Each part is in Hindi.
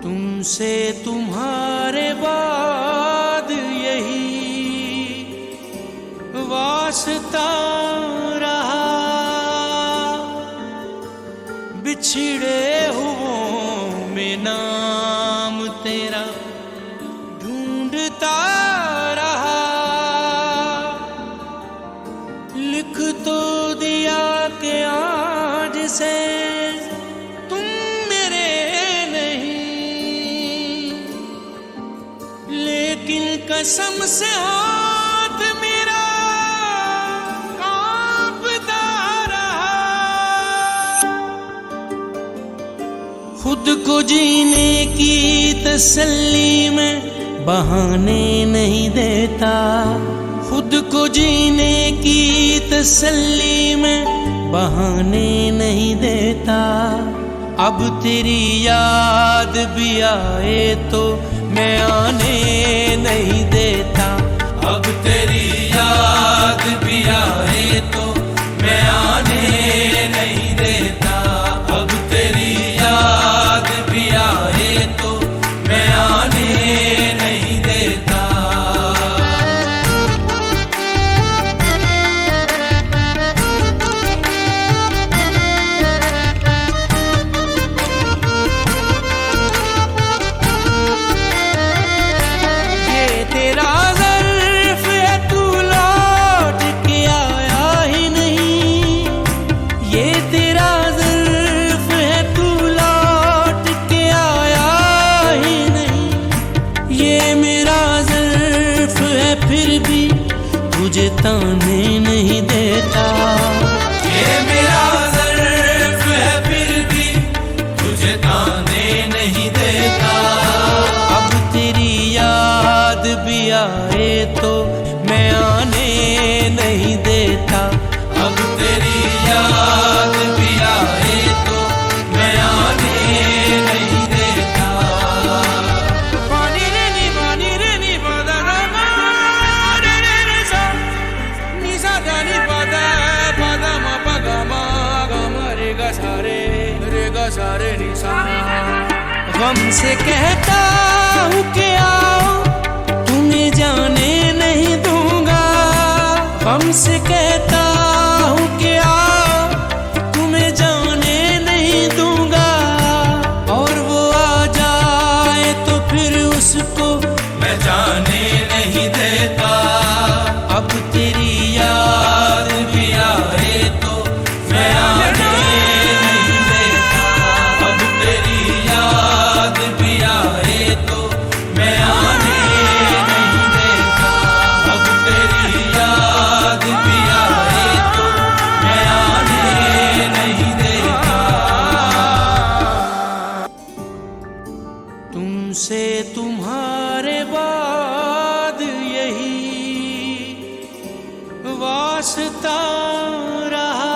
तुमसे तुम्हारे बाद यही वास्ता रहा, बिछड़े हुओं में नाम तेरा ढूंढता रहा। लिख तो दिया कि आज से तुम मेरे नहीं, लेकिन कसम से हाथ मेरा कांपता रहा। खुद को जीने की तसल्ली में बहाने नहीं देता, खुद को जीने की तसल्ली में बहाने नहीं देता। अब तेरी याद भी आए तो मैं आने नहीं देता, अब तेरी याद भी आए तो मैं आने नहीं देता, अब तेरी याद भी आए तो मैं आने नहीं देता। फिर भी तुझे ताने नहीं देता, ये मेरा ज़र्फ़ है फिर भी तुझे ताने नहीं देता। अब तेरी याद भी आए तो मैं आने नहीं देता, अब तेरी याद भी आए तो मैं आने नहीं देता। सारे गम से कहता हूँ कि आओ तुम्हें जाने नहीं दूंगा, गम से कहता हूँ कि आओ तुम्हें जाने नहीं दूंगा। और वो आ जाए तो फिर उसको मैं जाने नहीं देता, अब तेरी याद भी आए तो मैं आने तुमसे तुम्हारे बाद यही वास्ता रहा,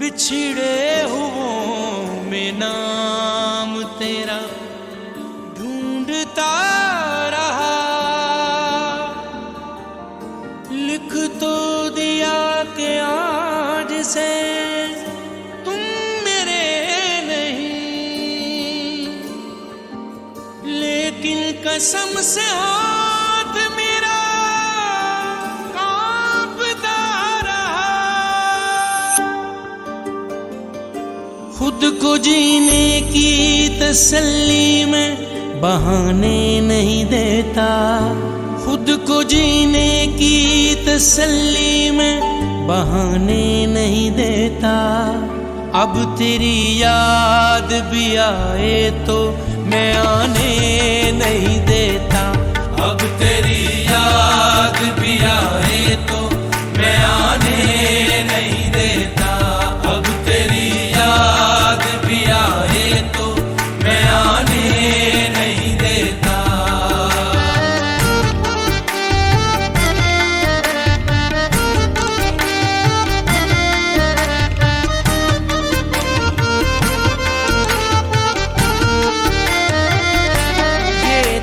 बिछड़े हुओं में नाम तेरा ढूंढता रहा। लिख तो दिया कि आज से कसम से हाथ मेरा कांपता रहा। खुद को जीने की तसल्ली में बहाने नहीं देता, खुद को जीने की तसल्ली में बहाने नहीं देता। अब तेरी याद भी आए तो मैं आने नहीं देता, अब तेरी याद भी आए तो मैं आने नहीं देता, अब तेरी याद भी आए तो मैं आने नहीं देता।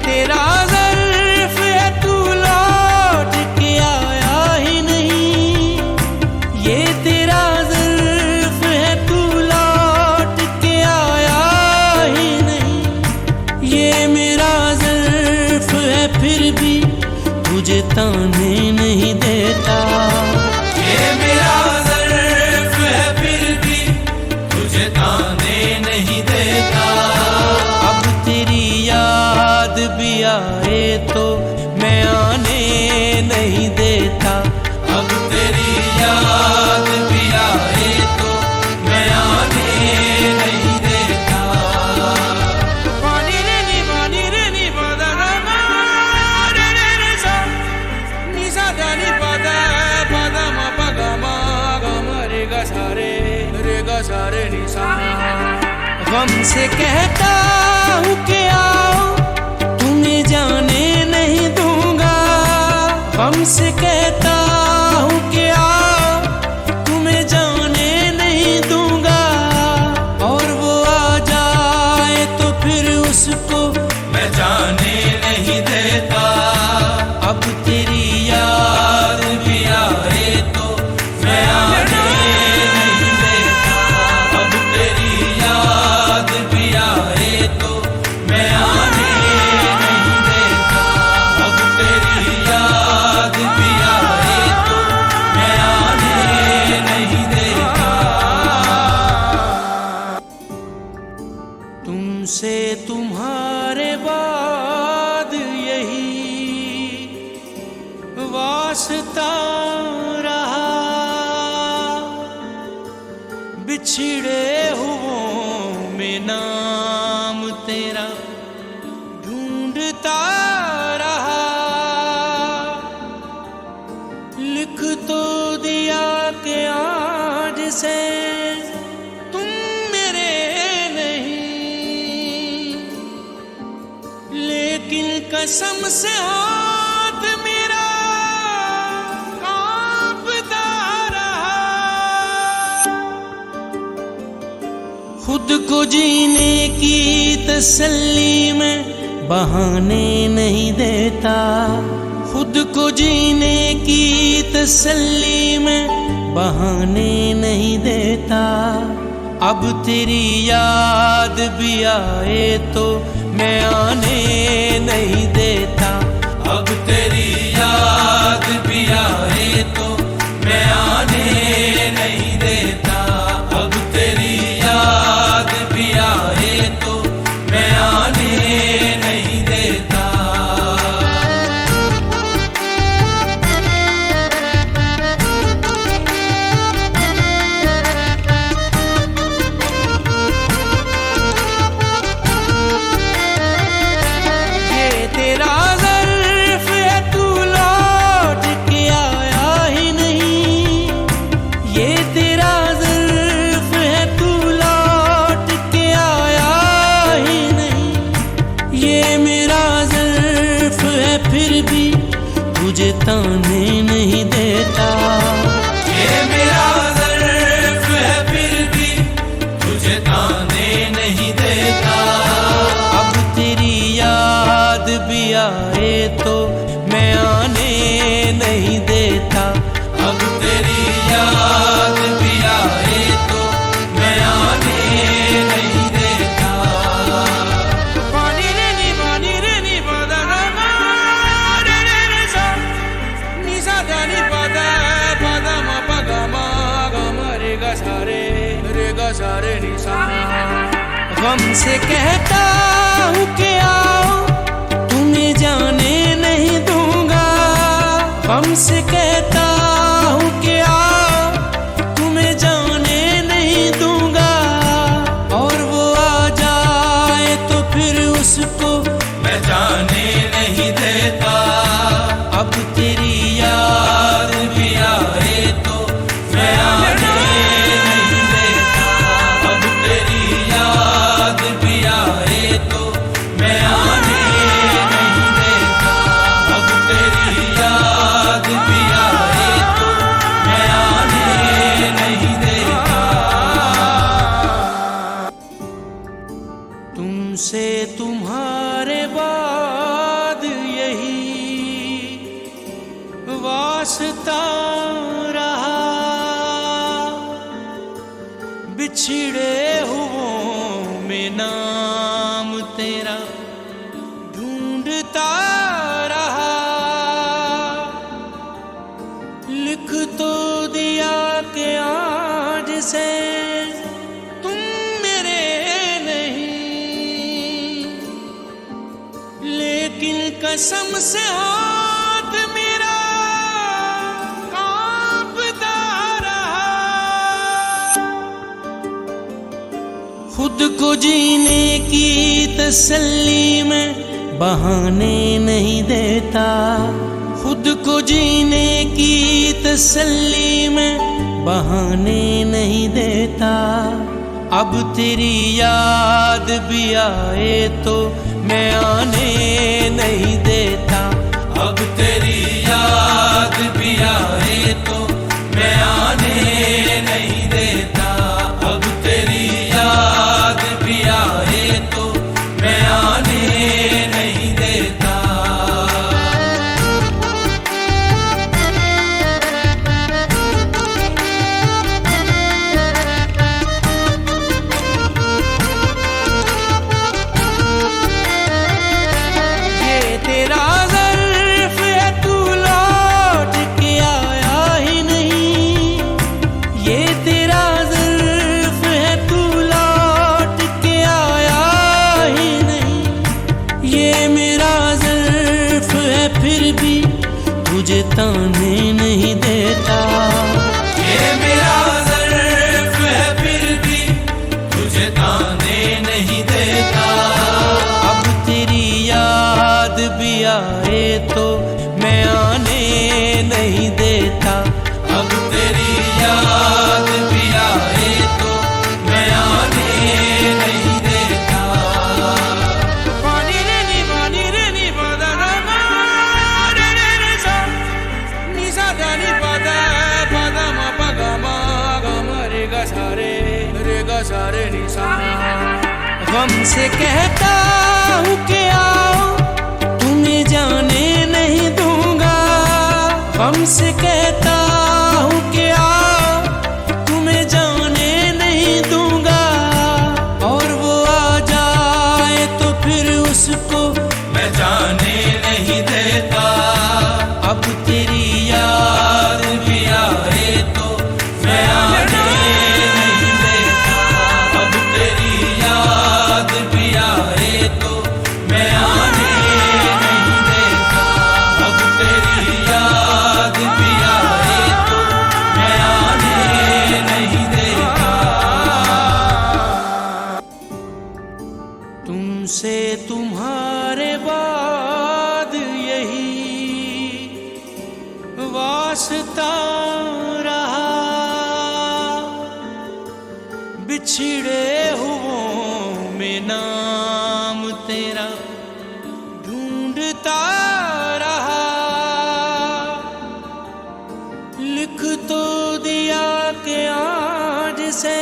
तेरा ज़र्फ़ है तू गम से कहता हूँ कि आओ, तुम्हें जाने नहीं दूंगा। गम से कहता हूँ कि आओ, तुम्हें जाने नहीं दूंगा। और वो आ जाए तो फिर उसको मैं जाने नहीं देता। अब तेरी याद भी आए तो मैं आने नहीं देता। अब तेरी याद भी आए तो मैं आने नहीं देता। अब तेरी याद भी आए तो मैं आने नहीं देता। तुमसे तुम्हारे बाद यही वास्ता रहा, बिछड़े हुओं में नाम तेरा ढूंढता रहा। लिख तो दिया कि आज से तुम मेरे नहीं, लेकिन कसम से हाथ मेरा कांपता रहा। खुद को जीने की तसल्ली में बहाने नहीं देता। खुद को जीने की तसल्ली में बहाने नहीं देता। अब तेरी याद भी आए तो मैं आने नहीं देता। अब तेरी याद भी आए तो मैं आने नहीं देता। अब तेरी याद भी आए तो मैं आने नहीं देता। ये तेरा ज़र्फ़ है, तू लौट के आया ही नहीं। ये तेरा ज़र्फ़ है, तू लौट के आया ही नहीं। ये मेरा ज़र्फ़ है, फिर भी तुझे ताने नहीं देता। ये मेरा ज़र्फ़ है, फिर भी तुझे ताने नहीं देता। अब तेरी याद भी आए तो मैं आने नहीं देता। अब तेरी याद भी आए तो मैं आने नहीं देता। पानी रे नी पदा रे रे सा नी सा दा नी पदा पदा मा पा गा मा रे गा सा रे नी सा। गम से कहता हूँ कि आओ, तुम्हें जाने नहीं दूंगा। गम से कहता हूँ कि आओ, तुम्हें जाने नहीं दूंगा। और वो आ जाए तो फिर उसको मैं जाने नहीं देता। अब तेरी याद भी आए तो मैं आने नहीं देता। अब तेरी याद भी आए तो मैं आने नहीं देता। अब तेरी याद भी आए तो मैं आने नहीं देता। तुमसे तुम्हारे बाद यही वास्ता रहा, बिछड़े हुओं में नाम तेरा ढूंढता रहा। लिख तो दिया कि आज से तुम मेरे नहीं, लेकिन कसम से हाथ मेरा कांपता रहा। खुद को जीने की तसल्ली में बहाने नहीं देता। खुद को जीने की तसल्ली में बहाने नहीं देता। अब तेरी याद भी आए तो मैं आने नहीं देता। अब तेरी याद भी आए तो मैं आने नहीं देता। अब तेरी याद भी आए तो मैं आने नहीं देता। ये तेरा ज़र्फ़ है, तू लौट के आया ही नहीं। ये तेरा ज़र्फ़ है, तू लौट के आया ही नहीं। ये मेरा ज़र्फ़ है, फिर भी तुझे ताने नहीं देता। ये मेरा ज़र्फ़ है, फिर भी तुझे ताने नहीं देता। अब तेरी याद भी आए तो मैं आने नहीं देता। अब तेरी याद भी आए तो मैं आने नहीं देता। पानी रे नी पदा मा रे रे सा नी सा दा नी पदा पदा मा पा गा मा रे गा सा रे नी सा। गम से कहता हूँ कि आओ, तुम्हें जाने नहीं दूंगा। गम से कहता हूँ कि आओ, तुम्हें जाने नहीं दूंगा। और वो आ जाए तो फिर उसको मैं जाने नहीं देता। अब तेरी याद भी आए तो मैं आने नहीं देता। अब तेरी याद भी आए तो मैं आने नहीं देता। अब तेरी याद भी आए तो मैं आने नहीं देता। तुमसे तुम्हारे बाद यही वास्ता रहा। बिछड़े हुओं में नाम तेरा ढूंढता रहा। लिख तो दिया कि आज से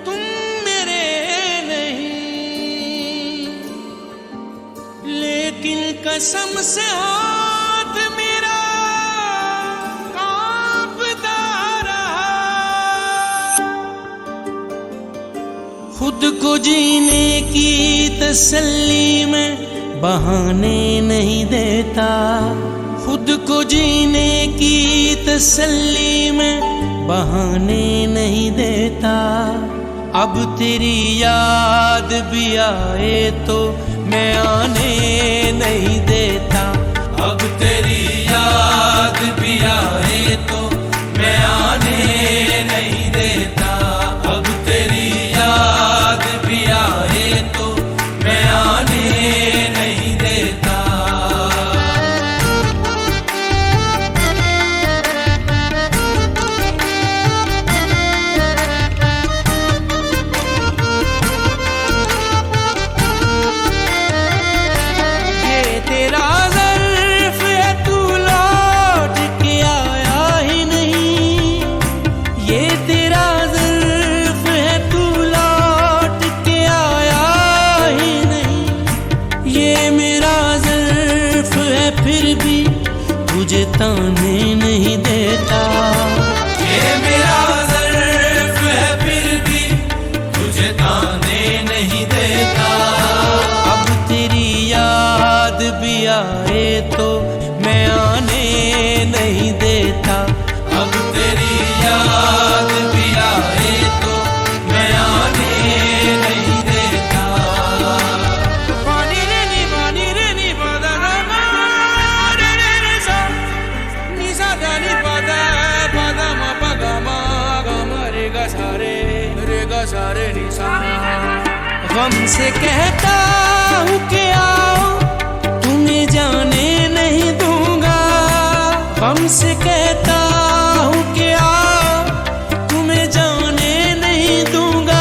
तुम मेरे नहीं, लेकिन कसम से हाथ मेरा कांपता रहा। खुद को जीने की तसल्ली में बहाने नहीं देता। खुद को जीने की तसल्ली में बहाने नहीं देता। अब तेरी याद भी आए तो मैं आने नहीं देता। अब तेरी याद भी आए तो मैं आने नहीं देता। अब तेरी याद भी आए तो मैं आने नहीं देता। ये तेरा ज़र्फ़ है, तू लौट के आया ही नहीं। ये तेरा ज़र्फ़ है, तू लौट के आया ही नहीं। ये मेरा ज़र्फ़ है, फिर भी तुझे ताने नहीं देता। ये मेरा ज़र्फ़ है, फिर भी तुझे ताने नहीं देता। अब तेरी याद भी आए तो मैं आने नहीं देता। अब तेरी याद भी आए तो मैं आने नहीं देता। पानी रे नी पदा मा रे रे सा नी सा दा नी पदा मा पा गा मा रे गा सा रे नी सा। गम से कहता हूँ कि आओ, तुम्हें जाने नहीं दूंगा। गम से कहता हूँ कि आओ, तुम्हें जाने नहीं दूंगा।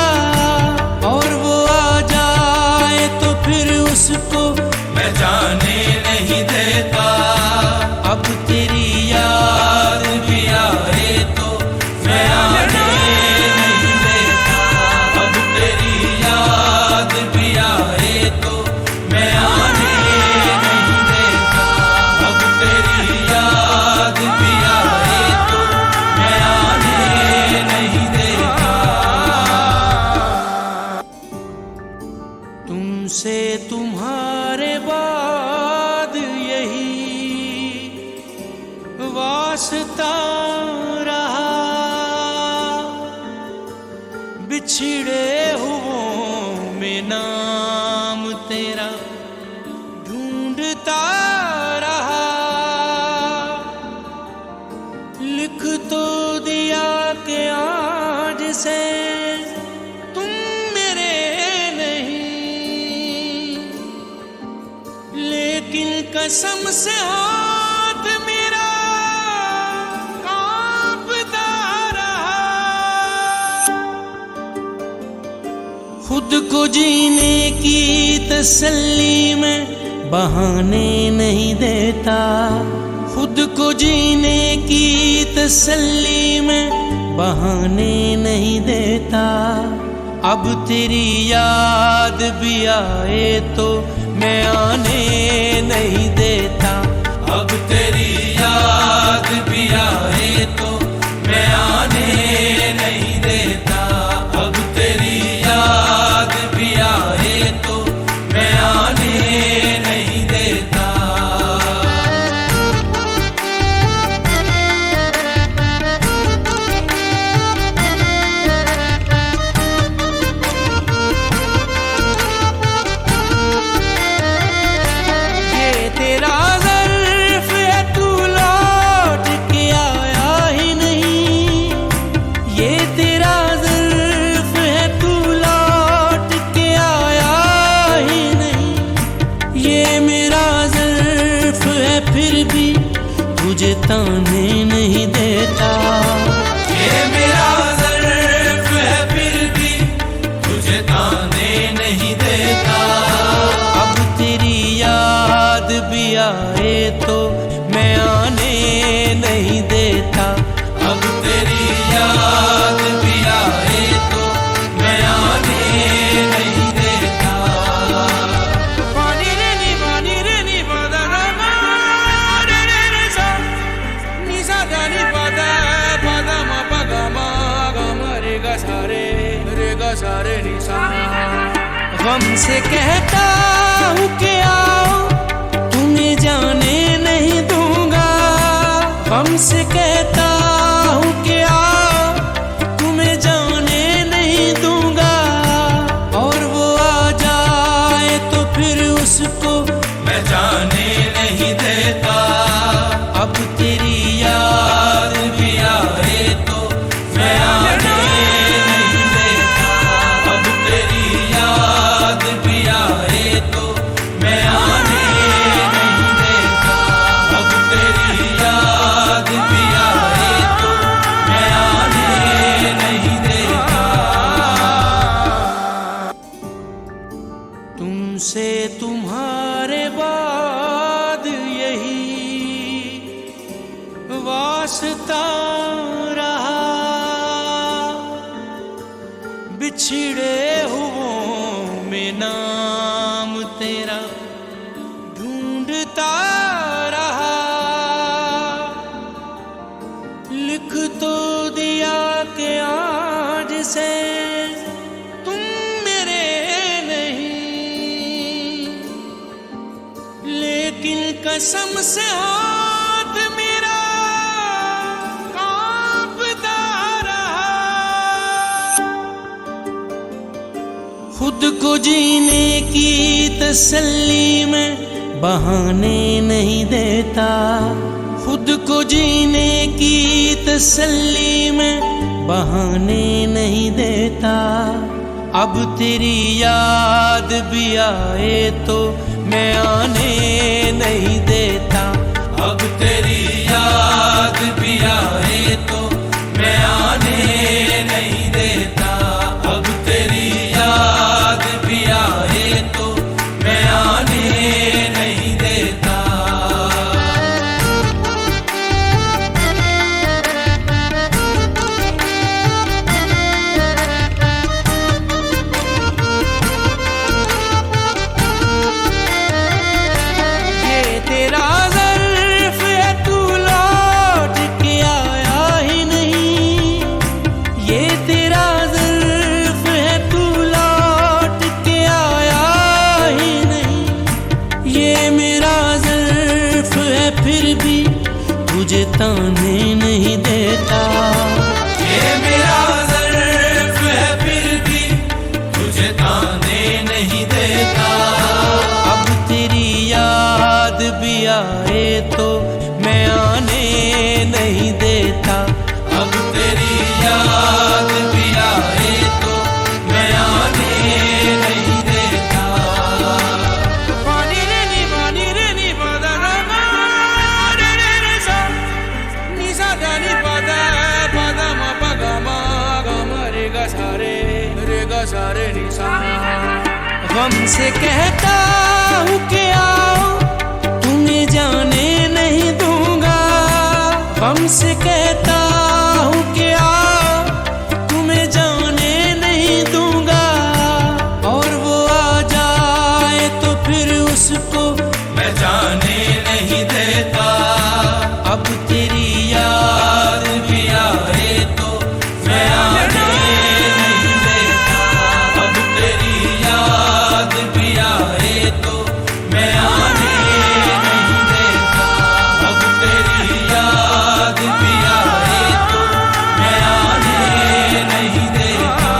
बिछड़े हुओं में नाम तेरा ढूंढता रहा। लिख तो दिया कि आज से तुम मेरे नहीं, लेकिन कसम से हाथ मेरा कांपता रहा। खुद को जीने की तसल्ली में बहाने नहीं देता, खुद को जीने की तसल्ली में बहाने नहीं देता। अब तेरी याद भी आए तो मैं आने नहीं देता। अब तेरी याद भी आए तो मैं आने नहीं देता। अब तेरी याद भी आए तो मैं आने नहीं देता। ये तेरा ज़र्फ़ है, तू लौट के आया ही नहीं। ये तेरा ज़र्फ़ है, तू लौट के आया ही नहीं। ये मेरा ज़र्फ़ है, फिर भी तुझे ताने नहीं देता। ये मेरा ज़र्फ़ है, फिर भी तुझे ताने नहीं देता। अब तेरी याद भी आए तो मैं आने नहीं देता। अब तेरी याद भी आए तो मैं आने नहीं देता। पानी रे नी पदा मा रे रे रे सा नी सा दा नी पदा पदा मा पगा मा गा मा रे गा सा रे नी सा। गम से कहता हूँ कि आओ तुम्हें जाने नहीं दूंगा। गम से कहता हूँ कि आओ तुम्हें जाने नहीं दूंगा। और वो आ जाए तो फिर उसको मैं जाने नहीं देता। अब तेरी याद भी आए तो मैं आने नहीं देता। अब तेरी याद भी आए तो मैं आने नहीं देता। अब तेरी याद भी आए तो मैं आने नहीं देता। तुमसे तुम्हारे बाद यही वास्ता रहा। बिछड़े हुओं में नाम तेरा ढूंढता रहा। लिख तो दिया कि आज से तुम मेरे नहीं, लेकिन कसम से हाथ मेरा कांपता रहा। खुद को जीने की तसल्ली में बहाने नहीं देता। खुद को जीने की तसल्ली में बहाने नहीं देता। अब तेरी याद भी आए तो मैं आने नहीं देता। अब तेरी याद भी आए तो मैं आने नहीं देता। अब तेरी याद भी आए तो मैं आने नहीं देता। ये तेरा ज़र्फ़ है, तू लौट के आया निशा। गम से कहता हूँ कि आओ, तुम्हें जाने नहीं दूंगा। गम से कहता हूँ कि आओ, तुम्हें जाने नहीं दूंगा। और वो आ जाए तो फिर उसको मैं जाने नहीं देता। अब तेरी याद भी आए तो मैं आने नहीं देता। अब तेरी याद भी आए तो मैं आने नहीं देता। अब तेरी याद भी आए तो मैं आने नहीं देता।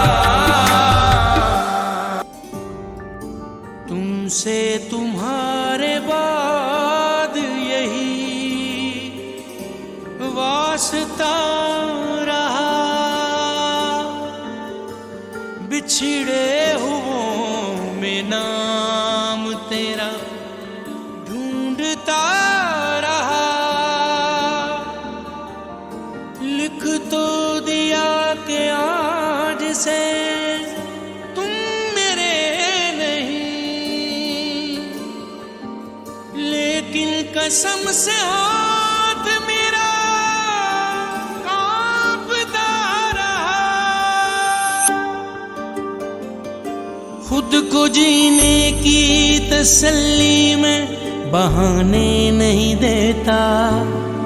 तुमसे तुम्हारे बाद यही वास्ता रहा। बिछड़े हुओं में नाम तेरा ढूंढता रहा। लिख तो दिया कि आज से तुम मेरे नहीं, लेकिन कसम से हाथ मेरा कांपता रहा। खुद को जीने की तसल्ली में बहाने नहीं देता।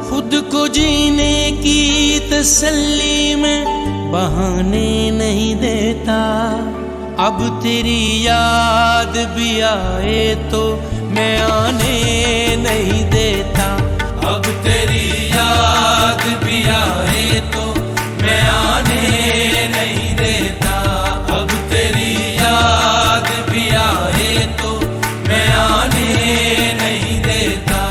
खुद को जीने की तसल्ली में बहाने नहीं देता। अब तेरी याद भी आए तो मैं आने नहीं देता। अब तेरी याद भी आए तो मैं आने नहीं देता। अब तेरी याद भी आए तो मैं आने नहीं देता।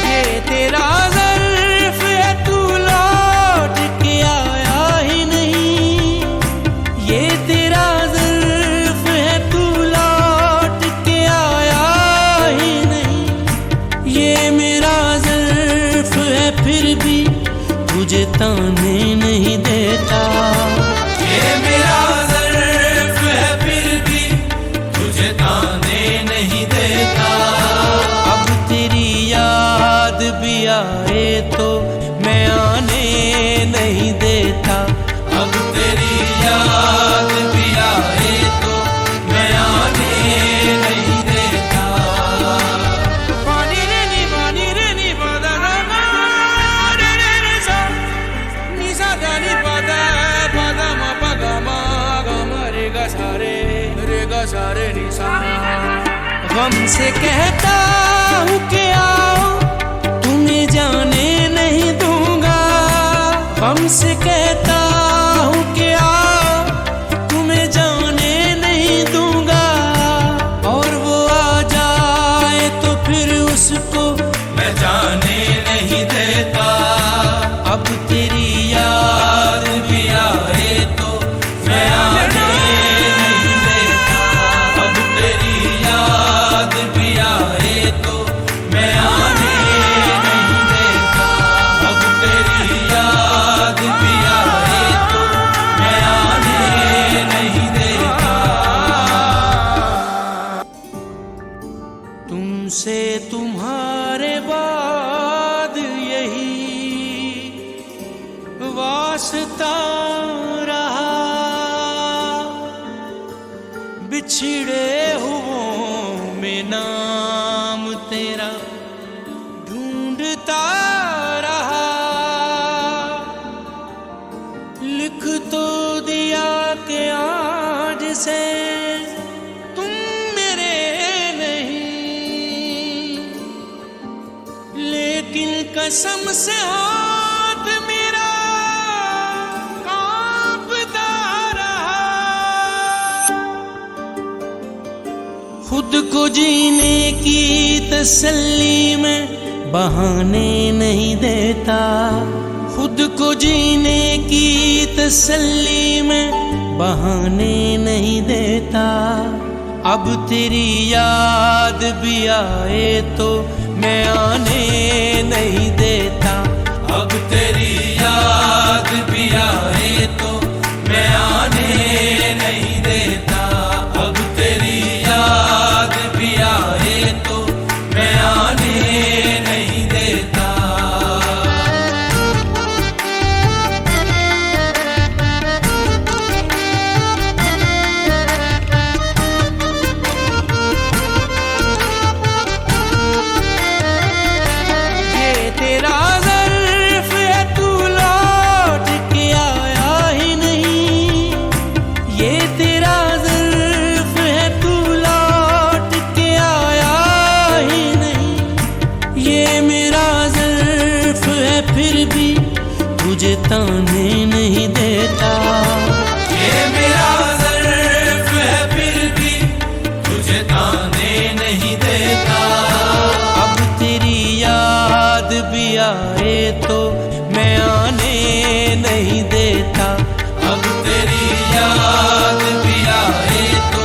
ये तेरा ज़र्फ़ है, तू लौट के आया ही नहीं। ये तेरा ज़र्फ़ है, तू लौट के आया ही नहीं। ये मेरा ज़र्फ़ है, फिर भी तुझे ताने नहीं देता। ये मेरा ज़र्फ़ है, फिर भी तुझे ताने नहीं देता। अब तेरी याद भी आए तो मैं आने नहीं देता। अब तेरी याद भी आए तो मैं आने नहीं देता। पानी रे नी पदा रे रे सा नी सा दा नी पदा पदा मा पगा मा गा मा रे गा सा रे नी सा। गम से कहता हूँ कि आओ, तुम्हें जाने नहीं दूंगा। गम से कहता हूँ कि आओ, तुम्हें जाने नहीं दूंगा। और वो आ जाए तो फिर उसको मैं जाने नहीं देता। अब तेरी याद भी आए तो मैं आने नहीं देता। अब तेरी याद भी आए तो मैं आने नहीं देता। अब तेरी याद भी आए तो मैं आने नहीं देता। तुमसे तुम्हारे बाद यही वास्ता रहा। बिछड़े हुओं में नाम तेरा ढूंढता रहा। लिख तो दिया कि आज से तुम मेरे नहीं, लेकिन कसम से हाथ मेरा कांपता रहा। खुद को जीने की तसल्ली में बहाने नहीं देता। खुद को जीने की तसल्ली में बहाने नहीं देता। अब तेरी याद भी आए तो मैं आने नहीं देता। अब तेरी याद भी आए तो मैं आने नहीं देता। अब तेरी याद भी आए तो मैं आने नहीं देता। ये तेरा ज़र्फ़ है, तू लौट के आया ही नहीं। ये तेरा ज़र्फ़ है, तू लौट के आया ही नहीं। ये मेरा ज़र्फ़ है, फिर भी तुझे ताने नहीं देता। ये मेरा ज़र्फ़ है, फिर भी तुझे ताने नहीं देता। अब तेरी याद भी आए तो मैं आने नहीं देता। अब तेरी याद भी आए तो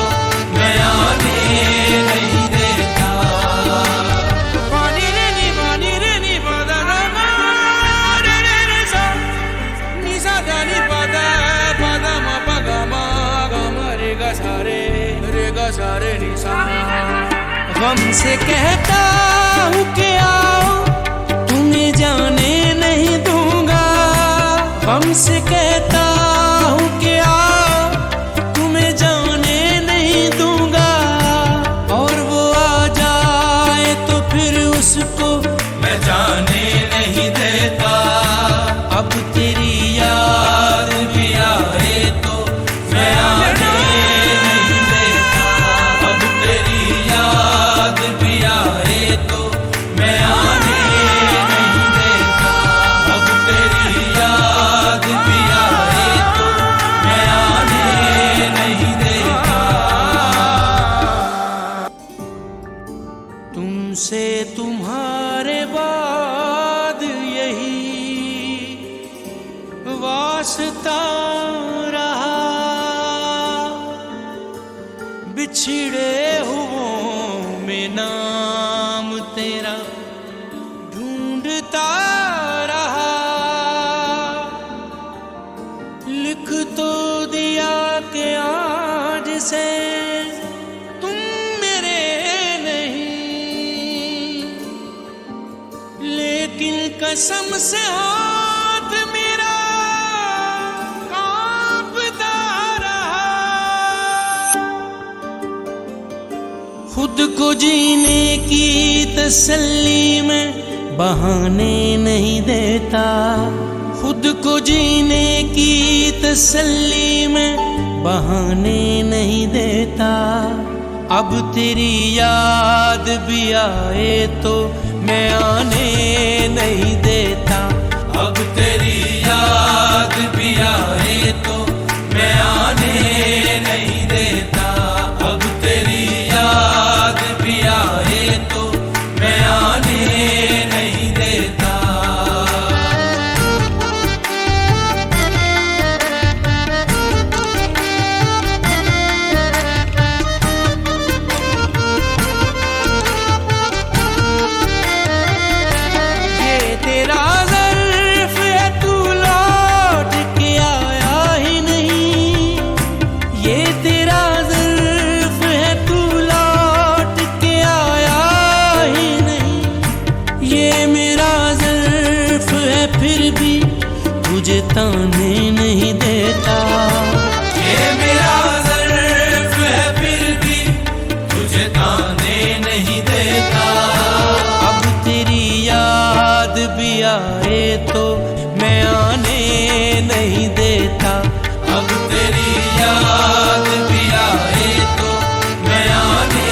मैं आने नहीं देता। पानी रे नी पदा मा रे रे रे सा नी सा दा नी पदा मा पा गा रे गा सा रे नी सा। गम से कहता हूँ कि आओ तुम्हें जाने नहीं दूंगा। गम से कहता हूँ कि आओ तुम्हें जाने नहीं दूंगा। और वो आ जाए तो फिर उसको मैं जाने नहीं देता। अब तेरी याद भी आए तो मैं आने नहीं देता। अब तेरी याद भी आए तो मैं आने नहीं देता। अब तेरी याद भी आए तो मैं आने नहीं देता। तुमसे तुम्हारे बाद यही वास्ता रहा। बिछड़े हुओं में नाम तेरा ढूंढता रहा। लिख तो दिया कि आज से तुम मेरे नहीं, लेकिन कसम से हाथ मेरा कांपता रहा। खुद को जीने की तसल्ली में बहाने नहीं देता। खुद को जीने की तसल्ली में बहाने नहीं देता। अब तेरी याद भी आए तो मैं आने नहीं देता। अब तेरी याद भी आए तो मैं आने नहीं देता। अब तेरी याद भी आए तो मैं आने नहीं देता। ये तेरा ज़र्फ़ है, तू लौट के आया ही नहीं। ये तेरा ज़र्फ़ है, तू लौट के आया ही नहीं। ये मेरा ज़र्फ़ है, फिर भी तुझे ताने नहीं देता। ये मेरा ज़र्फ़ है, फिर भी तुझे ताने नहीं देता। अब तेरी याद भी आए तो मैं आने नहीं देता। अब तेरी याद भी आए तो मैं आने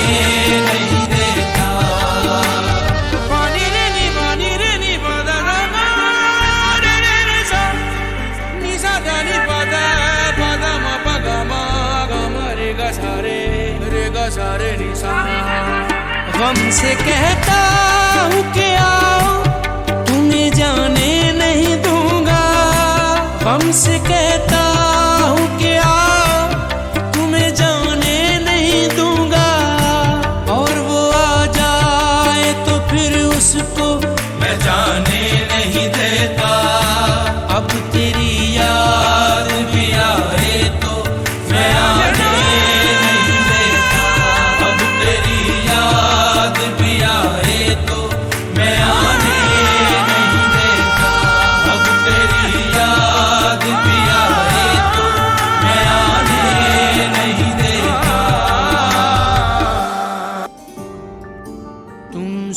नहीं देता। पानी रे नी पदा मा रे रे रे सा नी सा दा नी पदा मा पा गा रे गा सा रे नी सा। गम से कहता हूँ कि आओ तुम्हें जाने नहीं दूंगा। गम से कहता हूँ कि आओ तुम्हें जाने नहीं दूंगा।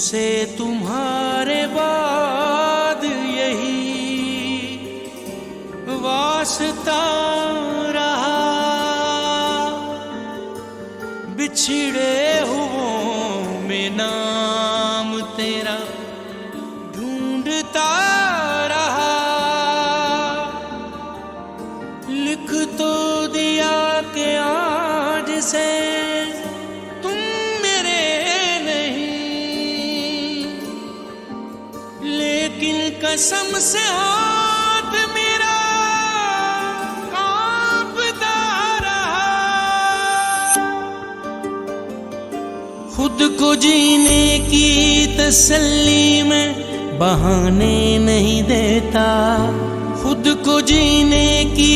तुमसे तुम्हारे बाद यही वास्ता रहा, बिछड़े हुओं में नाम तेरा ढूंढता रहा। लिख तो दिया कि आज से तुम मेरे नहीं, लेकिन कसम से हाथ मेरा कांपता रहा। खुद को जीने की तसल्ली में बहाने नहीं देता, खुद को जीने की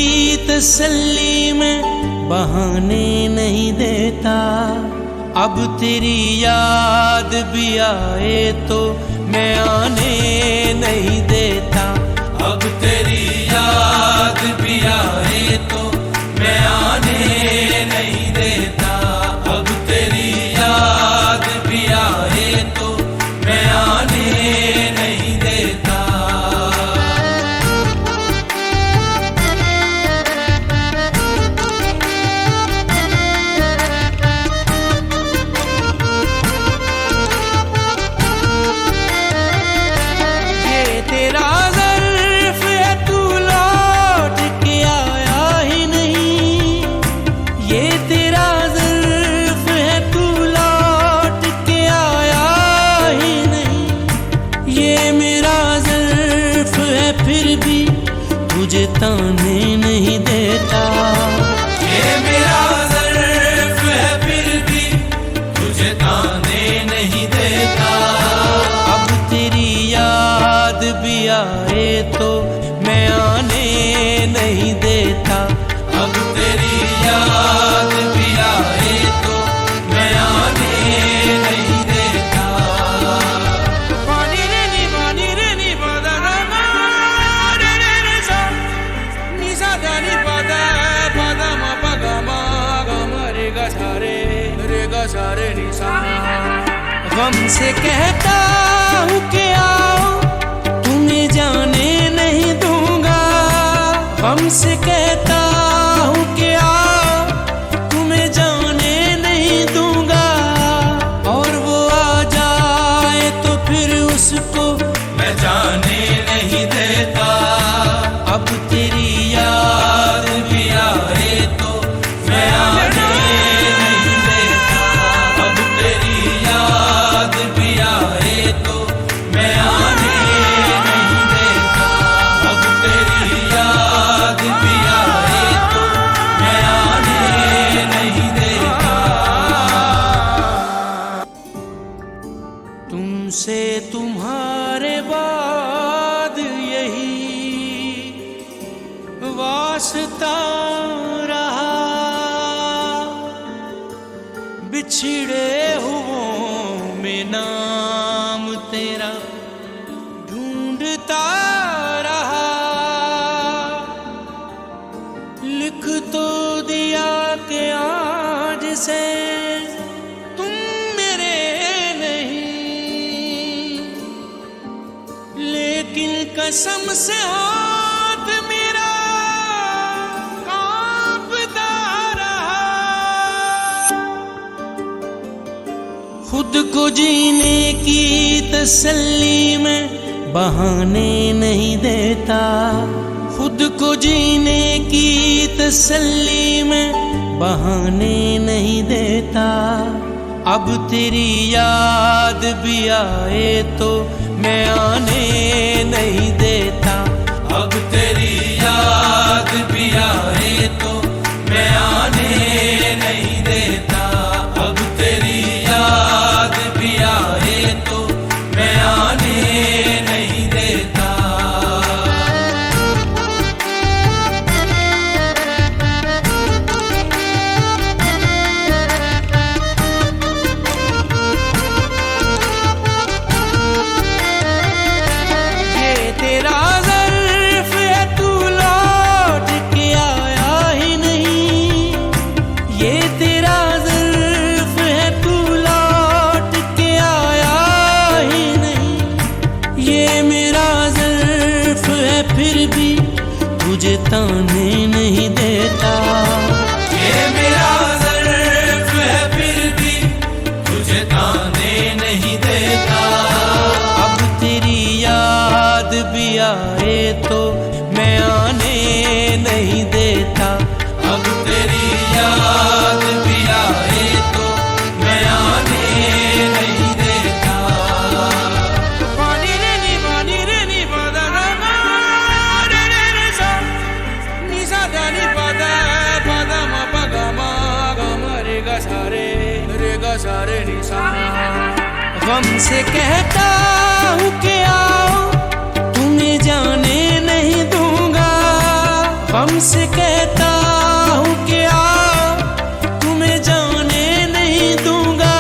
तसल्ली में बहाने नहीं देता। अब तेरी याद भी आए तो मैं आने नहीं देता, अब तेरी याद भी आए तो मैं आने नहीं देता, अब तेरी याद भी आए तो मैं आने नहीं देता। ये तेरा ज़र्फ़ है, तू लौट के आया ही नहीं। ये तेरा ज़र्फ़ है, तू लौट के आया ही नहीं। ये मेरा ज़र्फ़ है, फिर भी तुझे ताने नहीं देता। ये मेरा ज़र्फ़ है, फिर भी तुझे ताने नहीं देता। अब तेरी याद भी आए तो मैं आने नहीं देता, अब तेरी याद भी आए तो मैं आने नहीं देता। पानी रे नी पदा मा रे रे रे सा नी सा दा नी पदा पदा मा पा गा मा रे गा सा रे नी सा। गम से कहता हूँ कि आओ तुम्हें जाने नहीं दूंगा, गम से कहता हूँ कि आओ तुम्हें जाने नहीं दूंगा। और वो आ जाए तो फिर उसको मैं जाने नहीं देता। अब तेरी याद भी आए तो मैं आने नहीं देता, अब तेरी याद भी आए तो मैं आने नहीं देता, अब तेरी याद भी आए तो मैं आने नहीं देता। तुमसे तुम्हारे बाद यही वास्ता रहा, बिछड़े हुओं में नाम तेरा ढूंढता रहा। लिख तो दिया कि आज से तुम मेरे नहीं, लेकिन कसम से हाथ मेरा कांपता रहा। खुद को जीने की तसल्ली में बहाने नहीं देता, खुद को जीने की तसल्ली में बहाने नहीं देता। अब तेरी याद भी आए तो मैं आने नहीं देता, अब तेरी याद भी आए तो मैं आने नहीं देता, अब तेरी याद भी आए तो मैं आने नहीं देता। ये तेरा ज़र्फ़ है, तू सा रे नी सा। गम से कहता हूँ कि आओ तुम्हें जाने नहीं दूंगा। गम से कहता हूँ कि आओ तुम्हें जाने नहीं दूंगा।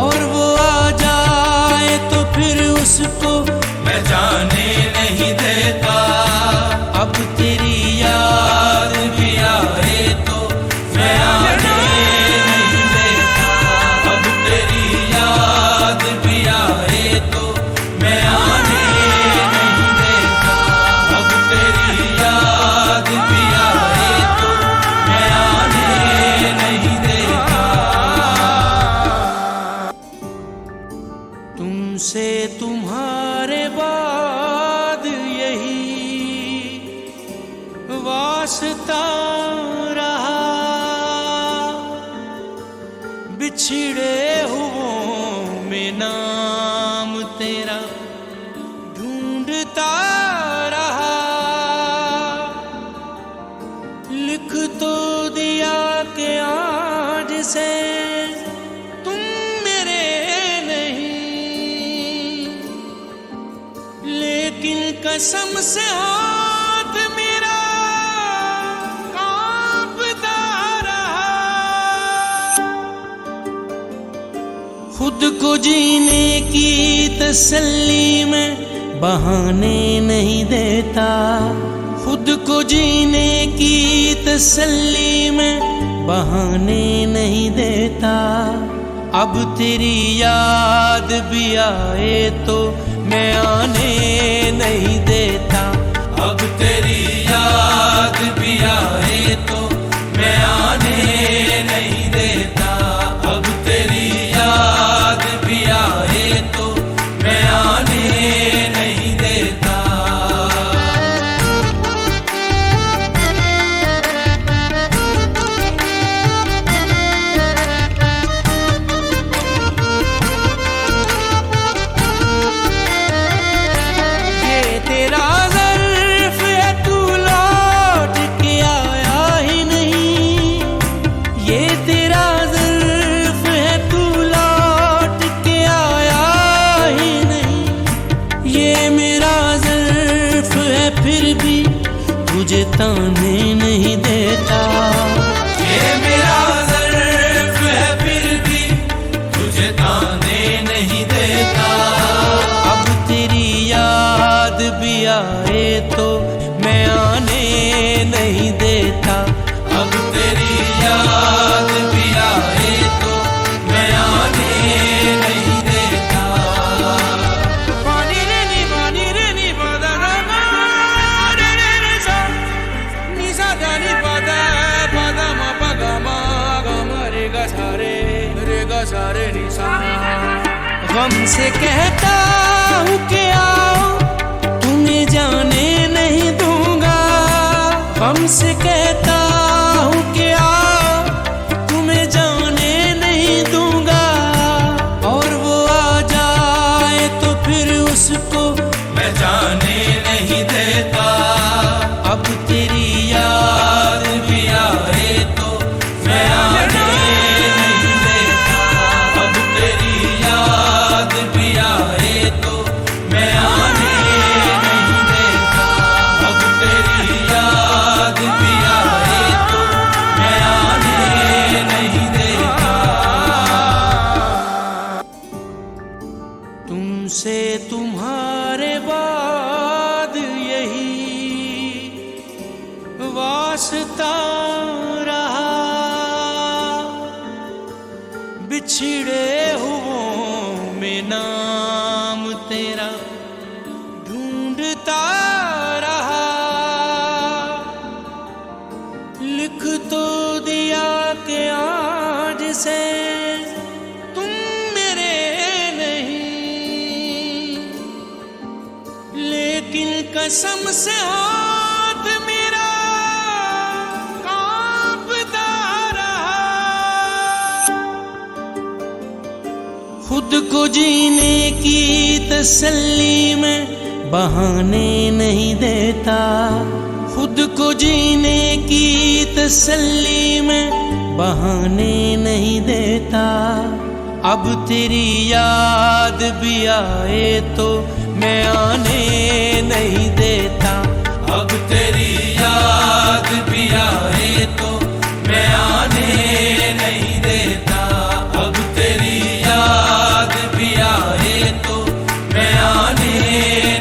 और वो आ जाए तो फिर उसको मैं जाने नहीं देता। अब तेरी याद भी आए तो मैं आने नहीं देता। अब तेरी याद भी आए तो मैं आने नहीं देता। अब तेरी याद भी आए तो मैं आने नहीं देता। तुमसे तुम्हारे बाद यही वास्ता रहा। बिछड़े हुओं में नाम तेरा ढूंढता रहा। लिख तो दिया कि आज से तुम मेरे नहीं। लेकिन कसम से हाथ मेरा कांपता रहा। खुद को जीने की तसल्ली में बहाने नहीं देता। खुद को जीने की तसल्ली में बहाने नहीं देता। अब तेरी याद भी आए तो मैं आने नहीं देता। अब तेरी याद भी आए तो मैं आने नहीं देता। अब तेरी याद भी आए तो मैं आने नहीं देता। ये तेरा ज़र्फ़ है, तू लौट के आया ही नहीं। ये तेरा ज़र्फ़ है, तू लौट के आया ही नहीं। ये मेरा ज़र्फ़ है, फिर भी तुझे ताने नहीं देता। ये मेरा ज़र्फ़ है, फिर भी तुझे ताने नहीं देता। अब तेरी याद भी आए तो मैं आने नहीं देता। अब तेरी याद भी आए तो मैं आने नहीं देता। पानी रे नी पदा गा रे रे रे सा नी सा दा नी पदा पदा मा पा गा मा रे गा सा रे नी सा। गम से कहता हूँ कि आओ तुम्हें जाने नहीं दूंगा। गम से कहता हूँ कि आओ तुम्हें जाने नहीं दूंगा। और वो आ जाए तो फिर उसको मैं जाने नहीं देता। अब तेरी याद भी आए तो मैं आने नहीं देता। अब तेरी याद भी आए तो मैं आने नहीं देता। अब तेरी याद भी आए तो मैं आने नहीं देता। तुमसे तुम्हारे बाद यही वास्ता रहा। बिछड़े हुओं में नाम तेरा ढूंढता रहा। लिख तो दिया कि आज से तुम मेरे नहीं। लेकिन कसम से हाथ मेरा कांपता रहा। खुद को जीने की तसल्ली में बहाने नहीं देता। खुद को जीने की तसल्ली में बहाने नहीं देता। अब तेरी याद भी आए तो मैं आने नहीं देता। अब तेरी याद भी आए तो मैं आने नहीं देता। अब तेरी याद भी आए तो मैं आने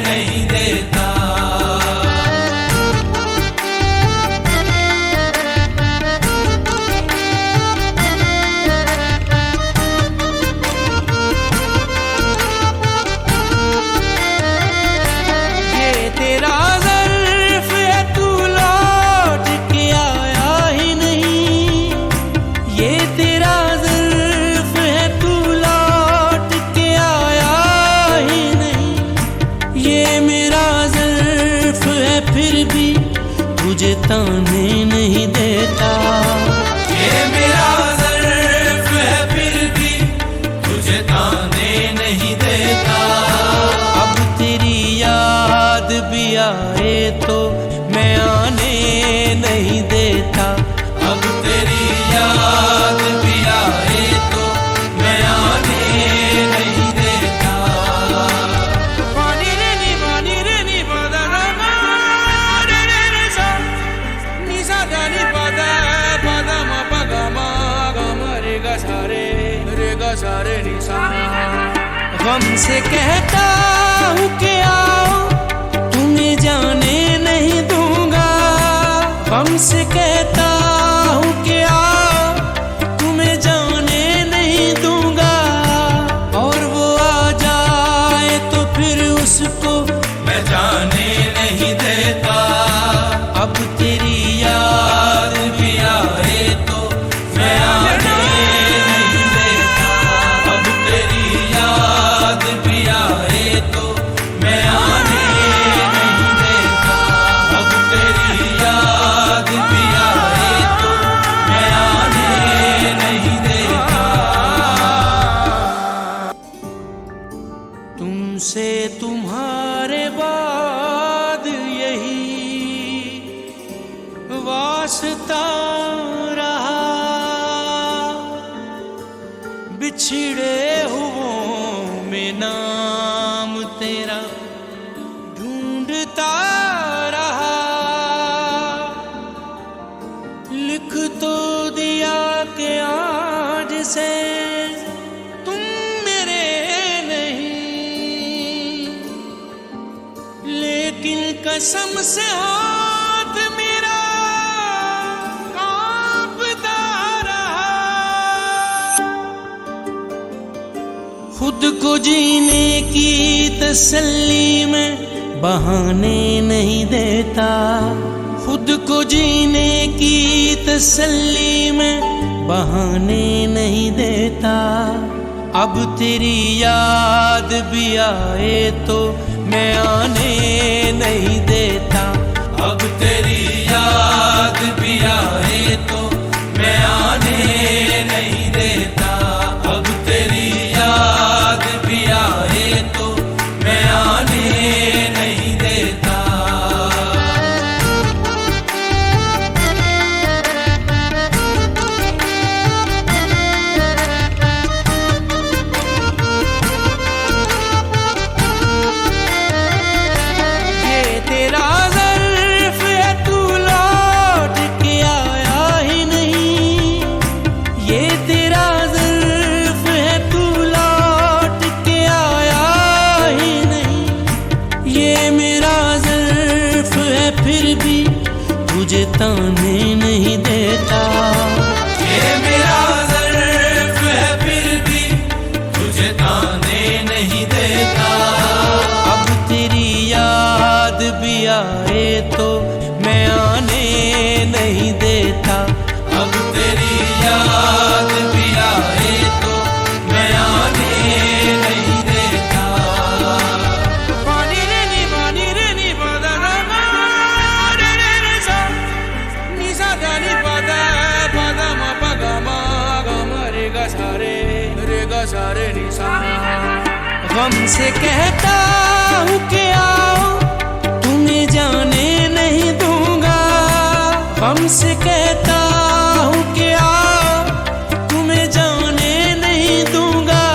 नहीं देता। ये तेरा ज़र्फ़ है, तू लौट के आया ही नहीं। ये तेरा ज़र्फ़ है, तू लौट के आया ही नहीं। ये मेरा ज़र्फ़ है, फिर भी तुझे ताने नहीं देता। ये मेरा ज़र्फ़ है, फिर भी तुझे ताने नहीं देता। अब तेरी याद भी आए तो मैं आने नहीं देता। अब तेरी याद भी आए तो मैं आने नहीं देता। पानी रे नी पदा गा रे रे रे सा नी सा दा नी पदा पदा म प ग म रे ग सा रे नी सा। गम से कहता हूँ कि आओ तुम्हें जाने नहीं दूंगा। गम से कहता हूँ कि आओ तुम्हें जाने नहीं दूंगा। और वो आ जाए तो फिर उसको मैं जाने नहीं देता। अब तेरी याद भी आए तो मैं आने नहीं देता। अब तेरी याद भी आए तो मैं आने नहीं देता। अब तेरी याद भी आए तो मैं आने नहीं देता। तुमसे तुम्हारे बाद यही वास्ता रहा। बिछड़े हुओं में नाम तेरा ढूंढता रहा। लिख तो दिया कि आज से तुम मेरे नहीं। लेकिन कसम से हाथ मेरा कांपता रहा। खुद को जीने की तसल्ली में बहाने नहीं देता। खुद को जीने की तसल्ली में बहाने नहीं देता। अब तेरी याद भी आए तो मैं आने नहीं देता। अब तेरी याद भी आए तो मैं आने नहीं देता। अब तेरी याद भी आए तो मैं आने नहीं देता। ये तेरा ज़र्फ़ है, तू लौट के आया ही नहीं। ये तेरा ज़र्फ़ है, तू लौट के आया ही नहीं। ये मेरा ज़र्फ़ है, फिर भी तुझे ताने नहीं देता। ये मेरा ज़र्फ़ है, फिर भी तुझे ताने नहीं देता। अब तेरी याद भी आए तो मैं आने नहीं देता। अब तेरी याद भी आए तो मैं आने नहीं देता। पानी रे नी पदा गा रे रे रे सा नी सा दा नी पदा पदा म प ग म रे ग सा रे नी सा। गम से कहता हूँ कि आओ तुम्हें जाने नहीं दूंगा। गम से कहता हूँ कि आओ तुम्हें जाने नहीं दूंगा।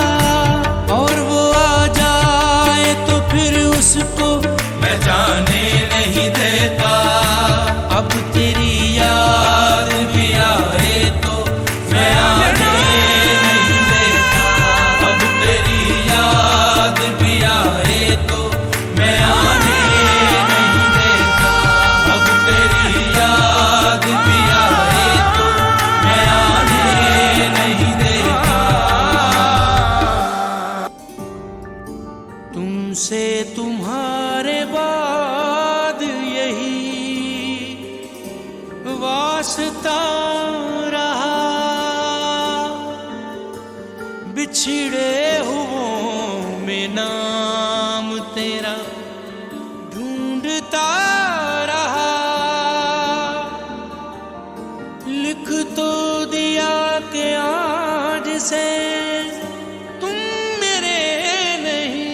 बिछड़े हुओं में नाम तेरा ढूंढता रहा। लिख तो दिया कि आज से तुम मेरे नहीं,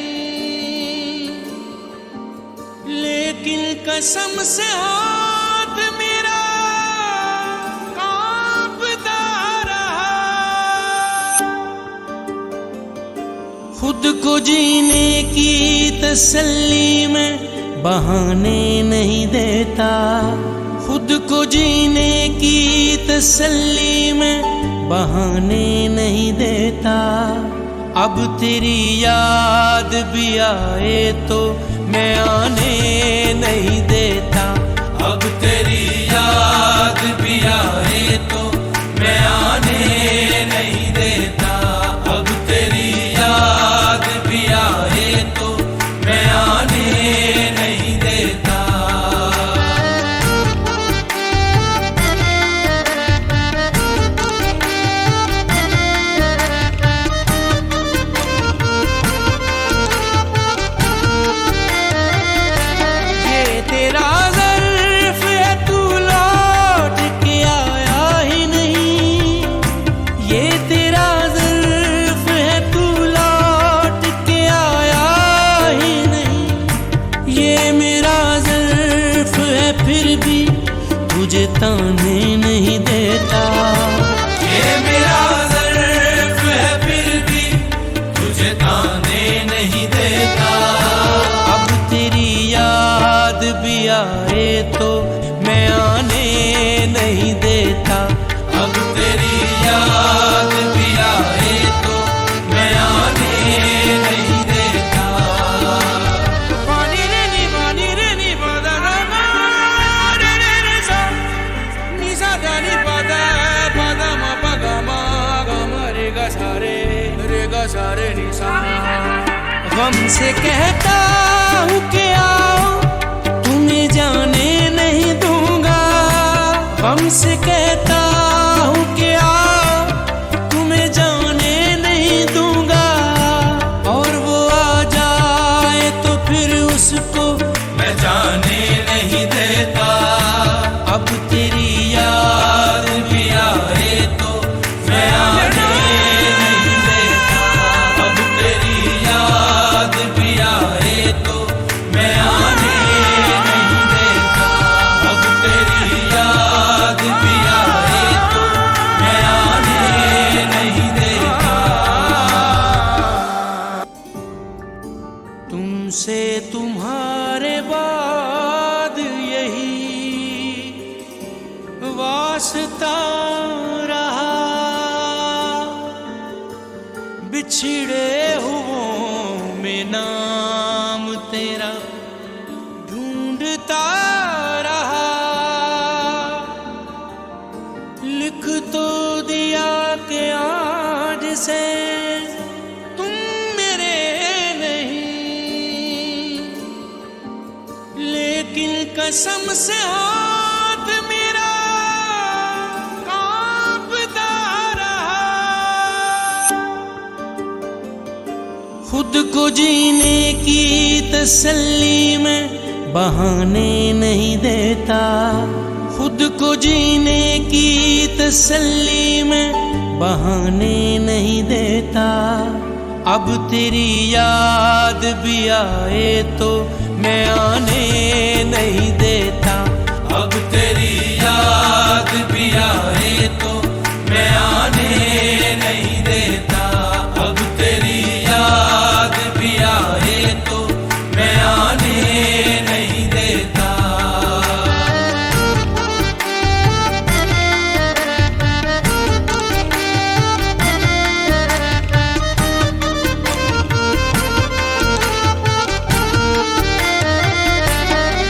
लेकिन कसम से हाथ मेरा कांपता रहा। खुद को जीने की तसल्ली में बहाने नहीं देता, खुद को जीने की तसल्ली में बहाने नहीं देता। अब तेरी याद भी आए तो मैं आने नहीं देता। अब तेरी याद भी आए तो मैं आने नहीं देता। अब तेरी याद भी आए तो मैं आने नहीं देता। ये तेरा ज़र्फ़ है, तू लौट के आया ही नहीं। ये तेरा ज़र्फ़ है, तू लौट के आया ही नहीं। ये मेरा ज़र्फ़ है, फिर भी तुझे ताने नहीं देता। ये मेरा ज़र्फ़ है, फिर भी तुझे ताने नहीं देता। अब तेरी याद भी आए तो मैं आने नहीं देता। अब तेरी याद भी आए तो मैं आने नहीं देता। पानी रे नी पादा गा मा रे रे रे सा नी सा दा नी पादा पादा मा पा गा मा रे गा सा रे नी सा। गम से कहता हूँ कि आओ तुम्हें जाने नहीं दूंगा। गम से कहता हूँ कि आओ तुम्हें जाने नहीं दूंगा। और वो आ जाए तो फिर उसको मैं जाने नहीं देता। अब तेरी याद भी आए तो मैं आने नहीं देता। अब तेरी याद भी आए तो मैं आने नहीं देता। अब तेरी याद भी आए तो मैं आने नहीं देता। तुमसे तुम्हारे बाद यही वास्ता रहा। बिछड़े हुओं में नाम तेरा ढूंढता रहा। लिख तो दिया कि आज से तुम मेरे नहीं, लेकिन कसम से हाथ मेरा कांपता रहा। खुद को जीने की तसल्ली में बहाने नहीं देता। खुद को जीने की तसल्ली में बहाने नहीं देता। अब तेरी याद भी आए तो मैं आने नहीं देता। अब तेरी याद भी आए तो मैं आने नहीं देता। अब तेरी याद भी आए तो मैं आने नहीं देता।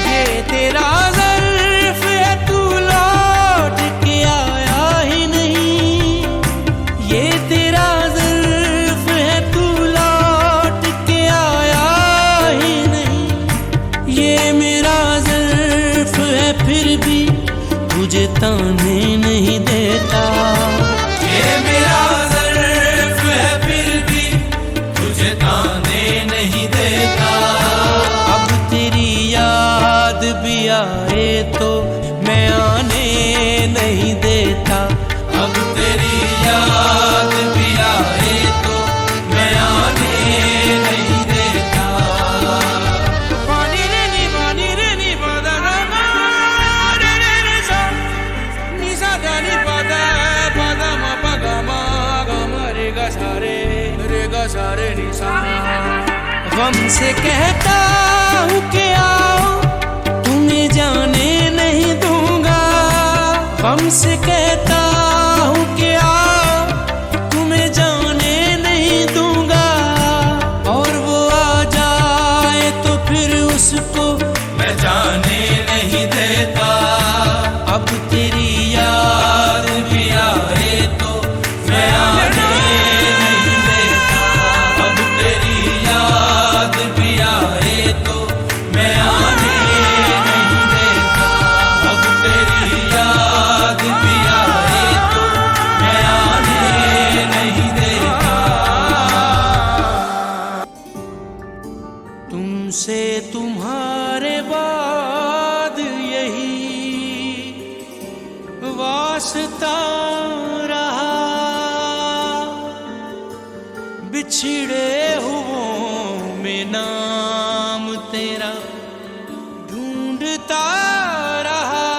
ये तेरा ज़र्फ़ है, तू लौट सारे निशा। गम से कहता हूँ कि आओ तुम्हें जाने नहीं दूंगा। गम से कहता हूँ कि आओ तुम्हें जाने नहीं दूंगा। और वो आ जाए तो फिर उसको मैं जाने नहीं देता। अब तेरी याद भी आए तो मैं आने नहीं देता। अब तेरी याद भी आए तो मैं आने नहीं देता। अब तेरी याद भी आए तो मैं आने नहीं देता। तुमसे तुम्हारे बाद यही वास्ता रहा। बिछड़े हुओं में नाम तेरा ढूंढता रहा।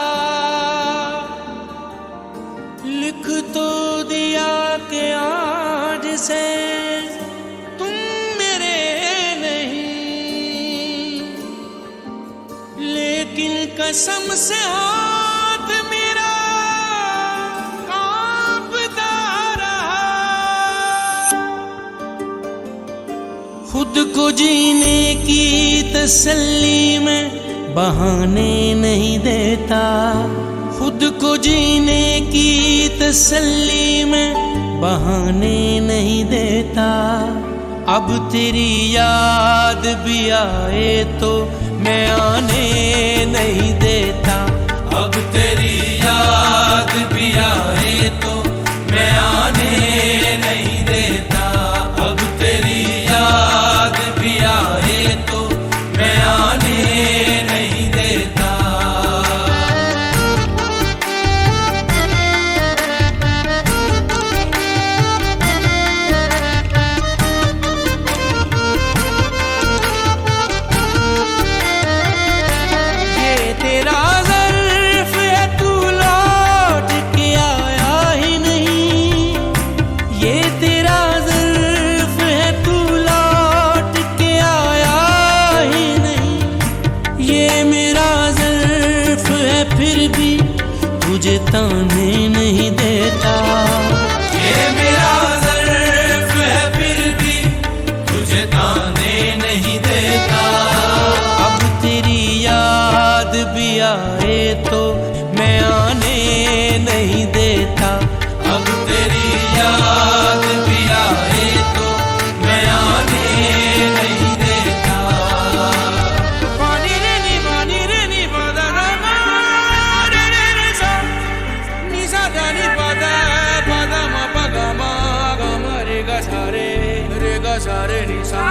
लिख तो दिया कि आज से तुम मेरे नहीं, लेकिन कसम से हाथ मेरा कांपता रहा। खुद को जीने की तसल्ली में बहाने नहीं देता। खुद को जीने की तसल्ली में बहाने नहीं देता। अब तेरी याद भी आए तो मैं आने नहीं देता। अब तेरी याद भी आए तो मैं आने नहीं देता। अब तेरी याद भी आए तो मैं आने नहीं देता। ये तेरा ज़र्फ़ है, तू लौट के आया ही नहीं। ये तेरा ज़र्फ़ है, तू लौट के आया ही नहीं। ये मेरा ज़र्फ़ है, फिर भी तुझे ताने नहीं देता। ये मेरा ज़र्फ़ है, फिर भी तुझे ताने नहीं देता। अब तेरी याद भी आए तो मैं आने नहीं देता। अब तेरी याद भी आए तो मैं आने नहीं देता। पानी रे नी पदा गा रे रे रे सा नी सा दा नी पदा पदा मा पा गा मा रे गा सारे नी सा।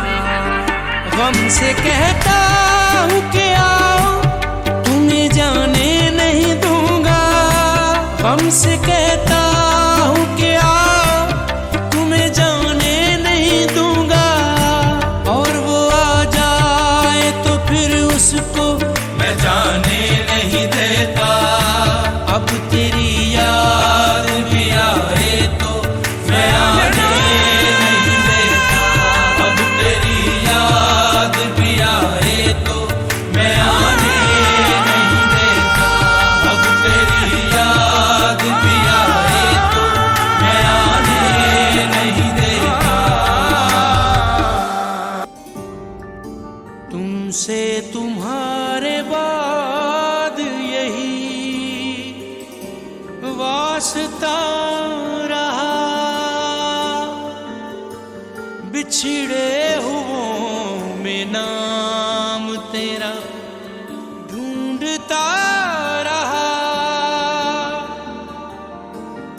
गम से कहता हूँ कि आओ तुम्हें जाने नहीं दूंगा। गम से कहता हूँ कि आओ तुम्हें जाने नहीं दूंगा। और वो आ जाए तो फिर उसको मैं जाने नहीं देता। अब तेरी याद भी आए तो मैं आने नहीं देता। अब तेरी याद भी आए तो मैं आने नहीं देता। अब तेरी याद भी आए तो मैं आने नहीं देता। तुमसे तुम्हारे बाद यही वास्ता रहा। बिछड़े हुओं में नाम तेरा ढूंढता रहा।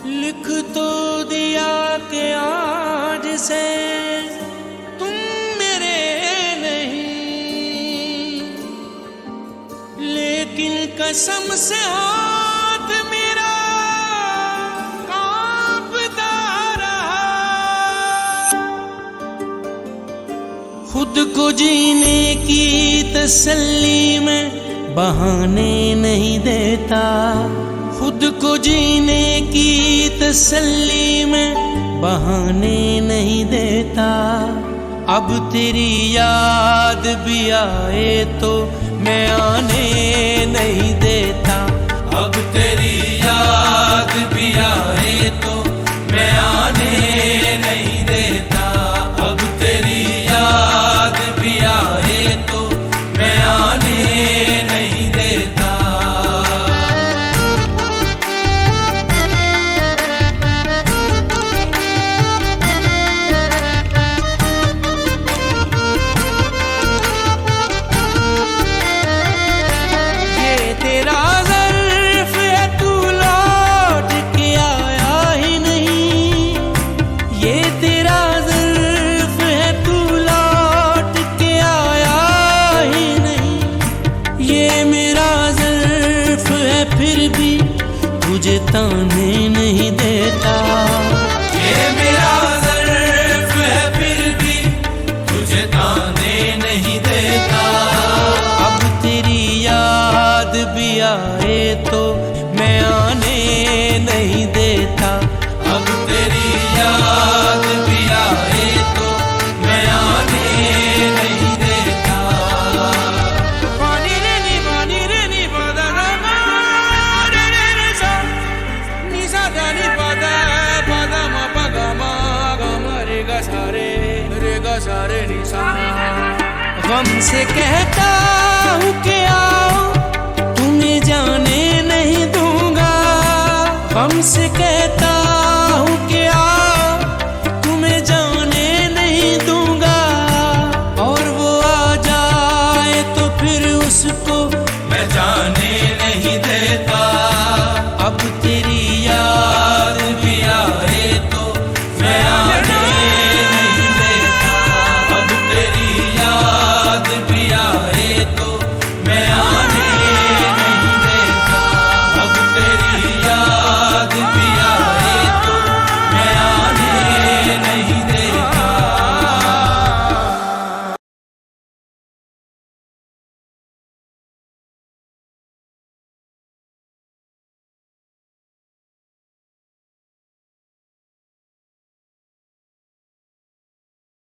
लिख तो दिया कि आज से तुम मेरे नहीं, लेकिन कसम से हाथ मेरा कांपता रहा। खुद को जीने की तसल्ली में बहाने नहीं देता। खुद को जीने की तसल्ली में बहाने नहीं देता। अब तेरी याद भी आए तो मैं आने नहीं देता। अब तेरी याद भी आए तो मैं आने नहीं देता। अब तेरी याद भी आए तो मैं आने नहीं देता। ये तेरा ज़र्फ़ है, तू लौट के आया ही नहीं। ये तेरा ज़र्फ़ है, तू लौट के आया ही नहीं। ये मेरा ज़र्फ़ है, फिर भी तुझे ताने नहीं देता। ये मेरा ज़र्फ़ है, फिर भी तुझे ताने नहीं देता। अब तेरी याद भी आए तो मैं आने नहीं देता। अब तेरी याद भी आए तो मैं आने नहीं देता। पानी रे नी पदा गा रे रे रे सा नी सा दा नी पदा पदा मा पा गा मा रे गा सा रे नी सा। गम से कहता हूँ कि आओ तुम्हें जाने नहीं दूंगा। गम से कहता